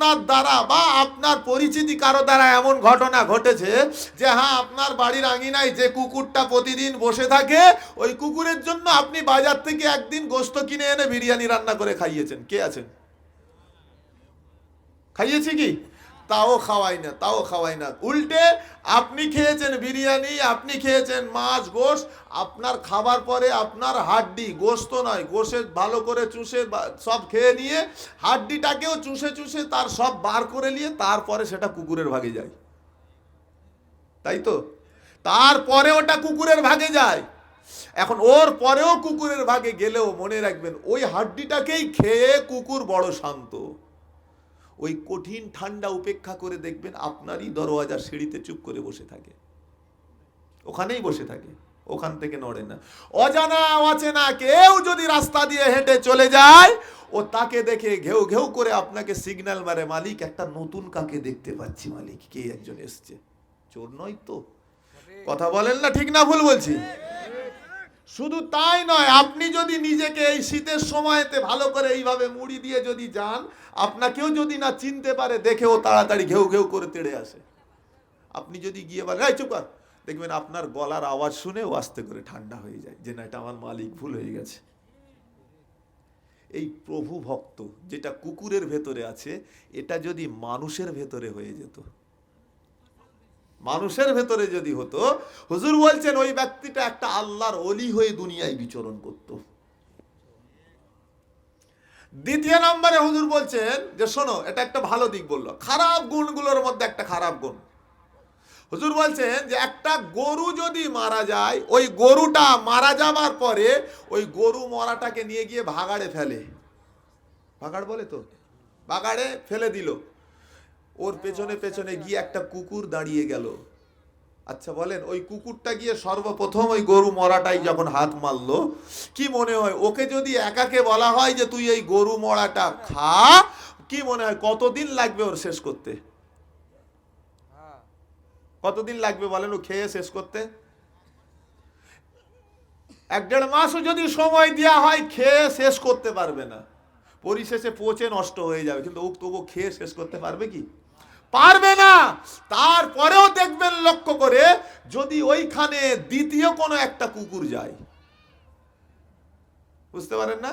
আপনার দ্বারা বা আপনার পরিচিতি কারো দ্বারা এমন ঘটনা ঘটেছে যে হ্যাঁ, আপনার বাড়ির আঙিনায় যে কুকুরটা প্রতিদিন বসে থাকে, ওই কুকুরের জন্য আপনি বাজার থেকে একদিন গোশত কিনে এনে বিরিয়ানি রান্না করে খাইয়েছেন? কে আছেন? খাইয়েছি কি? তাও খাওয়াই না, তাও খাওয়াই না। উল্টে আপনি খেয়েছেন বিরিয়ানি, আপনি খেয়েছেন মাছ, গোশ। আপনার খাবার পরে আপনার হাড্ডি, গোশত নয়, গোশে ভালো করে চুষে সব খেয়ে নিয়ে হাড্ডিটাকেও চুষে চুষে তার সব বার করে নিয়ে তারপরে সেটা কুকুরের ভাগে যায়, তাই তো? তারপরে ওটা কুকুরের ভাগে যায়। এখন ওর পরেও কুকুরের ভাগে গেলেও মনে রাখবেন, ওই হাড্ডিটাকেই খেয়ে কুকুর বড় শান্ত। ওই কঠিন ঠান্ডা উপেক্ষা করে দেখবেন আপনারই দরওয়াজার সিঁড়িতে চুপ করে বসে থাকে, ওখানেই বসে থাকে, ওখান থেকে নড়ে না। অজানা অচেনা কেউ যদি রাস্তা দিয়ে হেঁটে চলে যায়, ও তাকে দেখে ঘেউ ঘেউ করে আপনাকে সিগন্যাল মারে, মালিক একটা নতুন কাকে দেখতে পাচ্ছি, মালিক কে একজন এসছে। চোর নয় তো? কথা বলেন না, ঠিক না ভুল বলছি? শুধু তাই নয়, আপনি যদি নিজেকে এই শীতের সময়তে ভালো করে এইভাবে মুড়ি দিয়ে যদি যান, আপনাকেও যদি না চিনতে পারে, দেখেও তাড়াতাড়ি ঘেউ ঘেউ করে তেড়ে আসে। আপনি যদি গিয়ে বলেন এই চুপ কর, দেখবেন আপনার গলার আওয়াজ শুনে ও আস্তে করে ঠান্ডা হয়ে যায়, যে না, এটা আমার মালিক, ভুল হয়ে গেছে। এই প্রভু ভক্ত যেটা কুকুরের ভেতরে আছে, এটা যদি মানুষের ভেতরে হয়ে যেত, মানুষের ভেতরে যদি হতো, হুজুর বলছেন ওই ব্যক্তিটা একটা আল্লাহর ওলি হয়ে দুনিয়ায় বিচরণ করত। দ্বিতীয় নম্বরে হুজুর বলছেন যে শোনো, এটা একটা ভালো দিক বললো, খারাপ গুণগুলোর মধ্যে একটা খারাপ গুণ। হুজুর বলছেন যে একটা গরু যদি মারা যায়, ওই গরুটা মারা যাবার পরে ওই গরু মরাটাকে নিয়ে গিয়ে ভাগাড়ে ফেলে। ভাগাড় বলে তো? ভাগাড়ে ফেলে দিল। ওর পেছনে পেছনে গিয়ে একটা কুকুর দাঁড়িয়ে গেল। আচ্ছা বলেন, ওই কুকুরটা গিয়ে সর্বপ্রথম ওই গরু মরাটাই যখন হাত মারলো, কি মনে হয় ওকে যদি একাকে বলা হয় যে তুই এই গরু মরাটা খা, কি মনে হয় কতদিন লাগবে ওর শেষ করতে? কতদিন লাগবে বলেন ও খেয়ে শেষ করতে? 1-1.5 মাসও যদি সময় দেওয়া হয়, খেয়ে শেষ করতে পারবে না। পরিশেষে পচে নষ্ট হয়ে যাবে, কিন্তু ও তবু খেয়ে শেষ করতে পারবে কি? পারবে না। তারপরেও দেখবেন লক্ষ্য করে, যদি ওইখানে দ্বিতীয় কোনো একটা কুকুর যায়, বুঝতে পারেন না?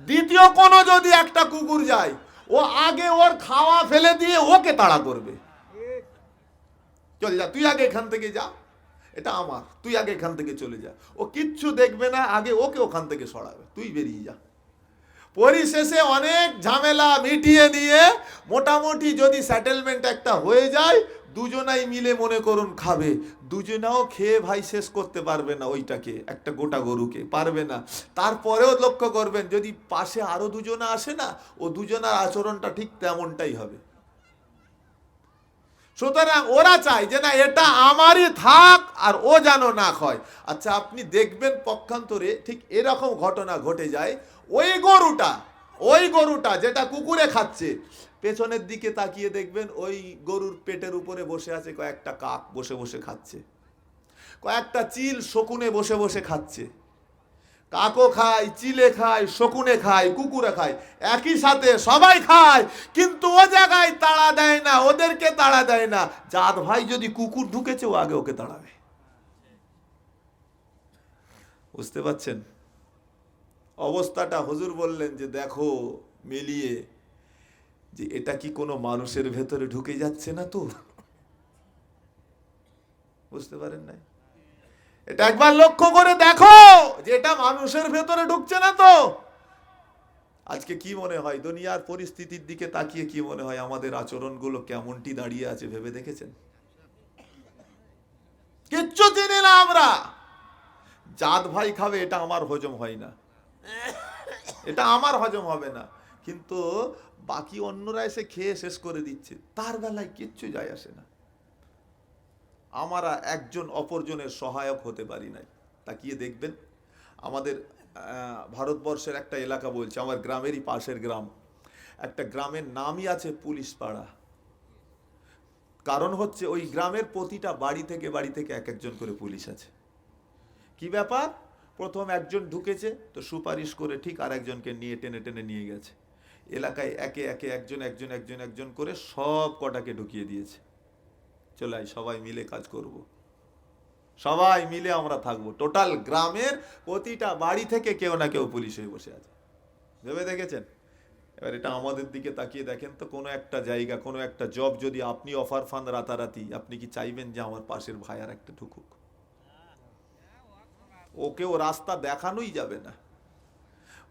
দ্বিতীয় কোনো যদি একটা কুকুর যায়, ও আগে ওর খাওয়া ফেলে দিয়ে ওকে তাড়া করবে। চলে যা, তুই আগে এখান থেকে যা, এটা আমার, তুই আগে এখান থেকে চলে যা। ও কিচ্ছু দেখবে না, আগে ওকে ওখান থেকে সরাবে, তুই বেরিয়ে যা। পরিশেষে অনেক ঝামেলা মিটিয়ে নিয়ে মোটামুটি যদি সেটেলমেন্ট একটা হয়ে যায়, দুজনাই মিলে মনে করুন খাবে, দুজনাও খেয়ে ভাই শেষ করতে পারবে না ওইটাকে, একটা গোটা গরুকে পারবে না। তারপরেও লক্ষ্য করবেন, যদি পাশে আরো দুজনা আসে না, ও দুজনার আচরণটা ঠিক তেমনটাই হবে। সুতরাং ওরা চায় যে না, এটা আমারই থাক আর ও যেন না খায়। আচ্ছা আপনি দেখবেন পক্ষান্তরে ঠিক এরকম ঘটনা ঘটে যায়। ওই গরুটা যেটা কুকুরে খাচ্ছে, পেছনের দিকে তাকিয়ে দেখবেন ওই গরুর পেটের উপরে বসে আছে কয়েকটা কাক, বসে বসে খাচ্ছে। কয়েকটা চিল শকুনে বসে বসে খাচ্ছে। কাকও খায়, চিলে খায়, শকুনে খায়, কুকুরে খায়, একই সাথে সবাই খায়, কিন্তু ও জায়গায় তাড়া দেয় না, ওদেরকে তাড়া দেয় না। জাত ভাই যদি কুকুর ঢুকেছে, ও আগে ওকে তাড়াবে। বুঝতে পারছেন অবস্থাটা? হুজুর বললেন যে দেখো মিলিয়ে, যে এটা কি কোনো মানুষের ভেতরে ঢুকে যাচ্ছে না তো? বুঝতে পারেন না? এটা একবার লক্ষ্য করে দেখো যে এটা মানুষের ভেতরে ঢুকছে না তো? আজকে কি মনে হয়, দুনিয়ার পরিস্থিতির দিকে তাকিয়ে কি মনে হয় আমাদের আচরণগুলো কেমনটি দাঁড়িয়ে আছে ভেবে দেখেছেন? কিচ্ছু চিনি না আমরা। জাত ভাই খাবে, এটা আমার হজম হয় না, এটা আমার হজম হবে না, কিন্তু বাকি অন্যরা এসে খেয়ে শেষ করে দিচ্ছে, তার বেলায় কিচ্ছু যায় আসে না। আমরা একজন অপরজনের সহায়ক হতে পারি নাই। তাকিয়ে দেখবেন আমাদের ভারতবর্ষের একটা এলাকা, বলছে আমার গ্রামেরই পাশের গ্রাম, একটা গ্রামের নামই আছে পুলিশ পাড়া। কারণ হচ্ছে ওই গ্রামের প্রতিটা বাড়ি থেকে এক একজন করে পুলিশ আছে। কি ব্যাপার, প্রথম একজন ঢুকেছে তো সুপারিশ করে ঠিক আর একজনকে নিয়ে টেনে টেনে নিয়ে গেছে। এলাকায় একে একে একজন একজন একজন একজন করে সব কটাকে ঢুকিয়ে দিয়েছে। চলে আয়, সবাই মিলে কাজ করব, সবাই মিলে আমরা থাকবো। টোটাল গ্রামের প্রতিটা বাড়ি থেকে কেউ না কেউ পুলিশ হয়ে বসে আছে। ভেবে দেখেছেন? এবার এটা আমাদের দিকে তাকিয়ে দেখেন তো, কোনো একটা জায়গা, কোনো একটা জব যদি আপনি অফার ফান রাতারাতি, আপনি কি চাইবেন যে আমার পাশের ভাই আর একটা ঢুকুক? ওকে ও রাস্তা দেখানোই যাবে না,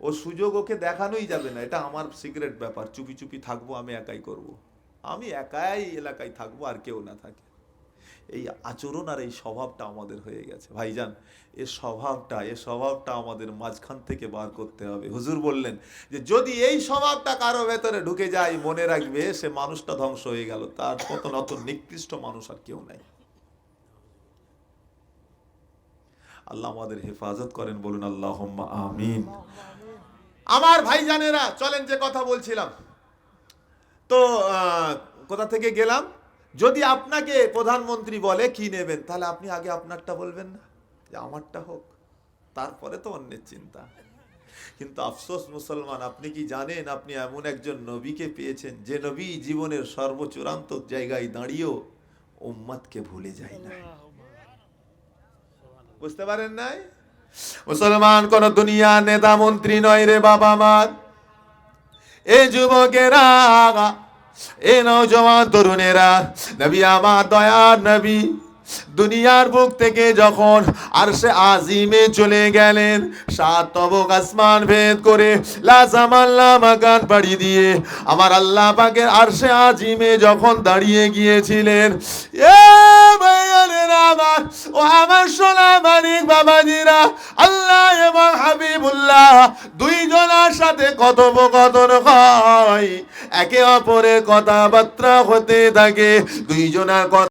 ও সুযোগ ওকে দেখানোই যাবে না। এটা আমার সিক্রেট ব্যাপার, চুপি চুপি থাকবো, আমি একাই করব, আমি একাই এলাকায় থাকবো, আর কেউ না থাকে। এই আচরণ আর এই স্বভাবটা আমাদের হয়ে গেছে ভাইজান। এ স্বভাবটা আমাদের মাঝখান থেকে বার করতে হবে। হুজুর বললেন যে যদি এই স্বভাবটা কারো ভেতরে ঢুকে যায়, মনে রাখবে সে মানুষটা ধ্বংস হয়ে গেল, তার মতন অত নিকৃষ্ট মানুষ আর কেউ নাই। আল্লাহ আমাদের হেফাজত করেন, বলুন আল্লাহুম্মা আমিন। আমার ভাইজানেরা, চলেন যে কথা বলছিলাম, তো কোথা থেকে গেলাম? যদি আপনাকে প্রধানমন্ত্রী বলে কি নেবেন, তাহলে আপনি আগে আপনারটা বলবেন না, যে আমারটা হোক, তারপরে তো অন্যের চিন্তা। কিন্তু আফসোস মুসলমান, আপনি কি জানেন আপনি এমন একজন নবীকে পেয়েছেন যে নবী জীবনের সর্বচূড়ান্ত জায়গায় দাঁড়িয়েও উম্মতকে ভুলে যায় না। বুঝতে পারেন নাই? মুসলমান কোন দুনিয়া নেতা মন্ত্রী নয় রে বাবা আমার। এ যুবকেরা, এ নওজওয়ান তরুণেরা, নবী আমার দয়ার নবী দুনিয়ার বুক থেকে যখন আরশে আজিমে চলে গেলেন, সাত তবক আসমান ভেদ করে লাজামাল্লা মাকান পাড়ি দিয়ে আমার আল্লাহ পাকের আরশে আজিমে যখন দাঁড়িয়ে গিয়েছিলেন, এ ভাইয়ানেরা আমার, ও আমার সোনা মানিক বাবাজিরা, আল্লাহ এবং হাবিবুল্লাহ দুইজনের সাথে কথোপকথন হয়, একে অপরের কথাবার্তা হতে থাকে, দুইজনের কথা